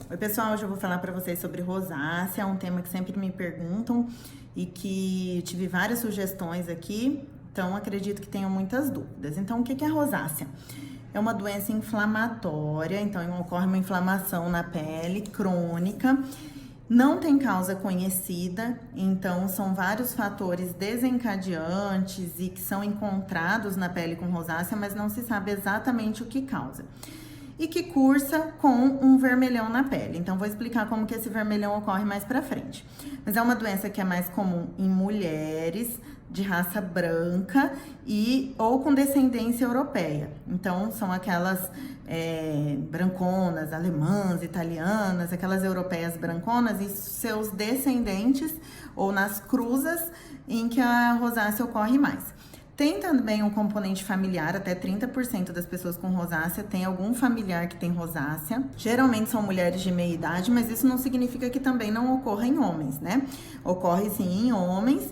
Oi pessoal, hoje eu vou falar para vocês sobre rosácea, é um tema que sempre me perguntam e que tive várias sugestões aqui, então acredito que tenham muitas dúvidas. Então, o que é rosácea? É uma doença inflamatória, então ocorre uma inflamação na pele crônica, não tem causa conhecida, então são vários fatores desencadeantes e que são encontrados na pele com rosácea, mas não se sabe exatamente o que causa. E que cursa com um vermelhão na pele. Então, vou explicar como que esse vermelhão ocorre mais pra frente. Mas é uma doença que é mais comum em mulheres de raça branca ou com descendência europeia. Então, são aquelas branconas, alemãs, italianas, aquelas europeias branconas e seus descendentes, ou nas cruzas, em que a rosácea ocorre mais. Tem também um componente familiar, até 30% das pessoas com rosácea tem algum familiar que tem rosácea. Geralmente são mulheres de meia idade, mas isso não significa que também não ocorra em homens, né? Ocorre sim em homens,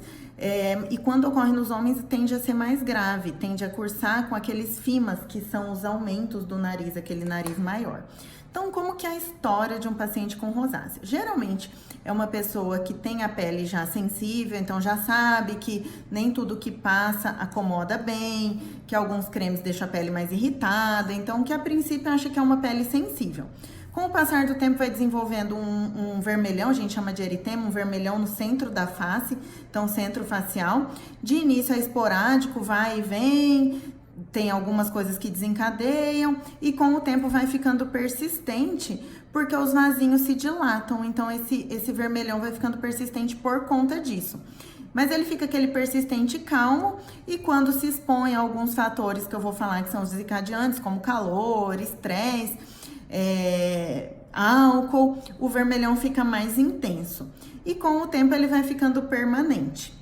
e quando ocorre nos homens tende a ser mais grave, tende a cursar com aqueles fimas, que são os aumentos do nariz, aquele nariz maior. Então, como que é a história de um paciente com rosácea? Geralmente é uma pessoa que tem a pele já sensível, então já sabe que nem tudo que passa acomoda bem, que alguns cremes deixam a pele mais irritada, então que a princípio acha que é uma pele sensível. Com o passar do tempo vai desenvolvendo um vermelhão, a gente chama de eritema, um vermelhão no centro da face, então centro facial. De início é esporádico, vai e vem, tem algumas coisas que desencadeiam e com o tempo vai ficando persistente porque os vasinhos se dilatam, então esse vermelhão vai ficando persistente por conta disso. Mas ele fica aquele persistente calmo e quando se expõe a alguns fatores que eu vou falar que são os desencadeantes, como calor, estresse, álcool, o vermelhão fica mais intenso. E com o tempo ele vai ficando permanente.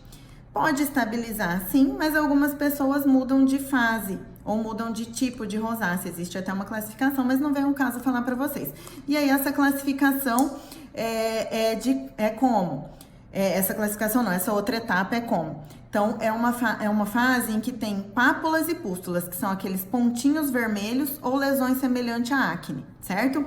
Pode estabilizar, sim, mas algumas pessoas mudam de fase ou mudam de tipo de rosácea. Existe até uma classificação, mas não vem o caso falar para vocês. E aí essa classificação essa classificação não, essa outra etapa é como? Então, é uma fase em que tem pápulas e pústulas, que são aqueles pontinhos vermelhos ou lesões semelhantes à acne, certo?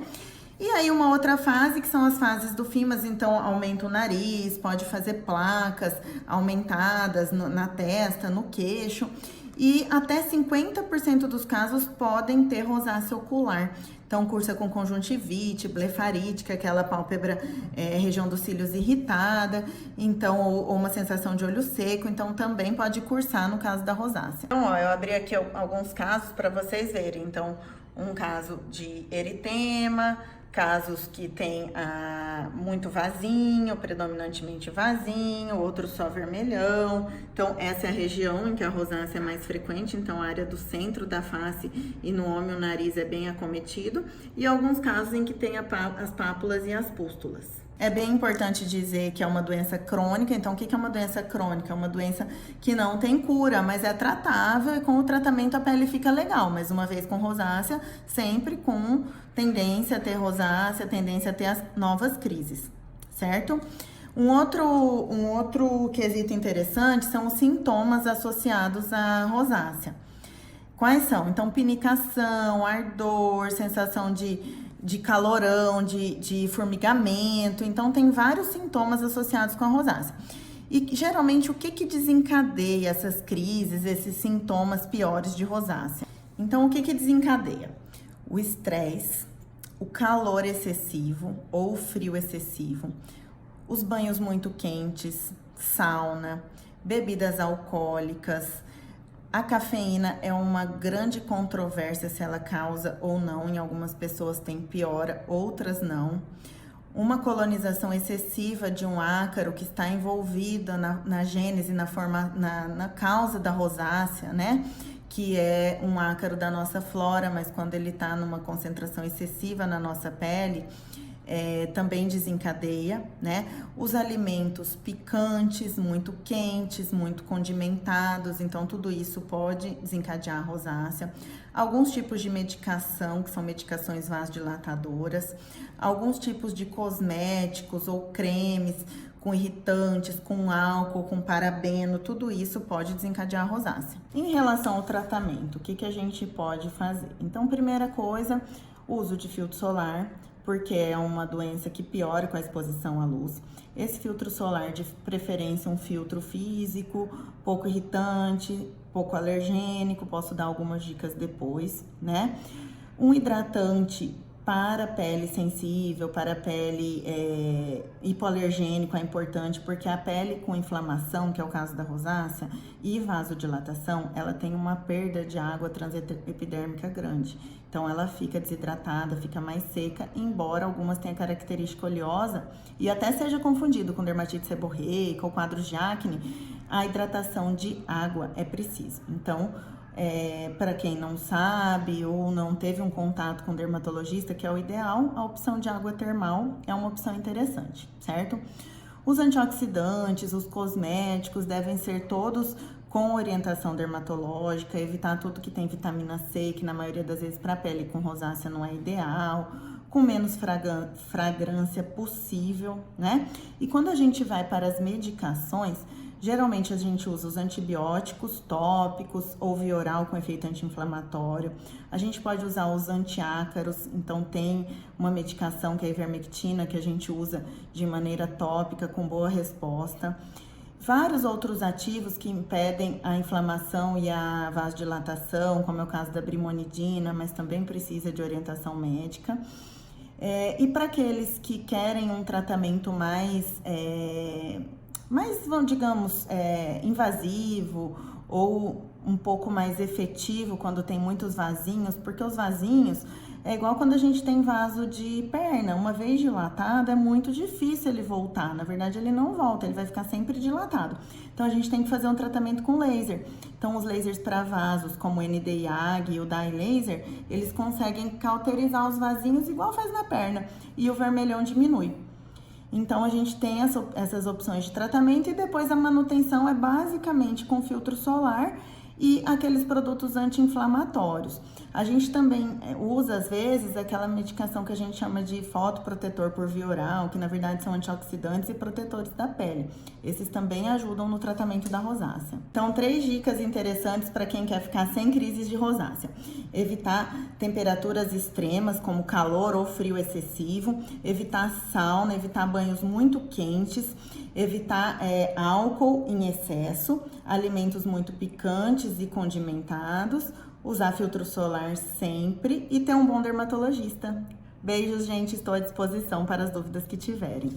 E aí uma outra fase, que são as fases do fimas, então aumenta o nariz, pode fazer placas aumentadas na testa, no queixo, e até 50% dos casos podem ter rosácea ocular. Então cursa com conjuntivite, blefarite, que é aquela pálpebra, região dos cílios irritada, então, ou uma sensação de olho seco, então também pode cursar no caso da rosácea. Então, ó, eu abri aqui alguns casos para vocês verem. Então, um caso de eritema, casos que tem muito vasinho, predominantemente vasinho, outros só vermelhão. Então, essa é a região em que a rosácea é mais frequente, então a área do centro da face e no homem o nariz é bem acometido. E alguns casos em que tem as pápulas e as pústulas. É bem importante dizer que é uma doença crônica. Então, o que é uma doença crônica? É uma doença que não tem cura, mas é tratável e com o tratamento a pele fica legal. Mas uma vez com rosácea, sempre com tendência a ter rosácea, tendência a ter as novas crises, certo? Um outro quesito interessante são os sintomas associados à rosácea. Quais são? Então, pinicação, ardor, sensação de calorão, de formigamento. Então, tem vários sintomas associados com a rosácea. E geralmente, o que desencadeia essas crises, esses sintomas piores de rosácea? Então, o que desencadeia? O estresse, o calor excessivo ou o frio excessivo, os banhos muito quentes, sauna, bebidas alcoólicas. A cafeína é uma grande controvérsia se ela causa ou não. Em algumas pessoas tem piora, outras não. Uma colonização excessiva de um ácaro que está envolvida na gênese, na causa da rosácea, né? Que é um ácaro da nossa flora, mas quando ele está numa concentração excessiva na nossa pele, também desencadeia, né? Os alimentos picantes, muito quentes, muito condimentados, então tudo isso pode desencadear a rosácea. Alguns tipos de medicação, que são medicações vasodilatadoras, alguns tipos de cosméticos ou cremes com irritantes, com álcool, com parabeno, tudo isso pode desencadear a rosácea. Em relação ao tratamento, o que a gente pode fazer? Então, primeira coisa, uso de filtro solar, porque é uma doença que piora com a exposição à luz. Esse filtro solar, de preferência, um filtro físico, pouco irritante, pouco alergênico, posso dar algumas dicas depois, né? Um hidratante para pele sensível, para pele hipoalergênico é importante, porque a pele com inflamação, que é o caso da rosácea, e vasodilatação, ela tem uma perda de água transepidérmica grande. Então, ela fica desidratada, fica mais seca, embora algumas tenham característica oleosa e até seja confundido com dermatite seborreica ou quadros de acne, a hidratação de água é preciso. Então, para quem não sabe ou não teve um contato com dermatologista, que é o ideal, a opção de água termal é uma opção interessante, certo? Os antioxidantes, os cosméticos devem ser todos com orientação dermatológica, evitar tudo que tem vitamina C, que na maioria das vezes para a pele com rosácea não é ideal, com menos fragrância possível, né? E quando a gente vai para as medicações, geralmente a gente usa os antibióticos tópicos ou via oral com efeito anti-inflamatório. A gente pode usar os antiácaros, então tem uma medicação que é a ivermectina, que a gente usa de maneira tópica com boa resposta. Vários outros ativos que impedem a inflamação e a vasodilatação, como é o caso da brimonidina, mas também precisa de orientação médica. E para aqueles que querem um tratamento mais digamos, invasivo ou um pouco mais efetivo quando tem muitos vasinhos, porque os vasinhos é igual quando a gente tem vaso de perna, uma vez dilatado é muito difícil ele voltar, na verdade ele não volta, ele vai ficar sempre dilatado. Então a gente tem que fazer um tratamento com laser. Então os lasers para vasos, como o ND-YAG e o Dye Laser, eles conseguem cauterizar os vasinhos igual faz na perna e o vermelhão diminui. Então, a gente tem essas opções de tratamento e depois a manutenção é basicamente com filtro solar e aqueles produtos anti-inflamatórios. A gente também usa, às vezes, aquela medicação que a gente chama de fotoprotetor por via oral, que na verdade são antioxidantes e protetores da pele. Esses também ajudam no tratamento da rosácea. Então, 3 dicas interessantes para quem quer ficar sem crises de rosácea. Evitar temperaturas extremas, como calor ou frio excessivo. Evitar sauna, evitar banhos muito quentes. Evitar álcool em excesso. Alimentos muito picantes e condimentados. Usar filtro solar sempre e ter um bom dermatologista. Beijos, gente. Estou à disposição para as dúvidas que tiverem.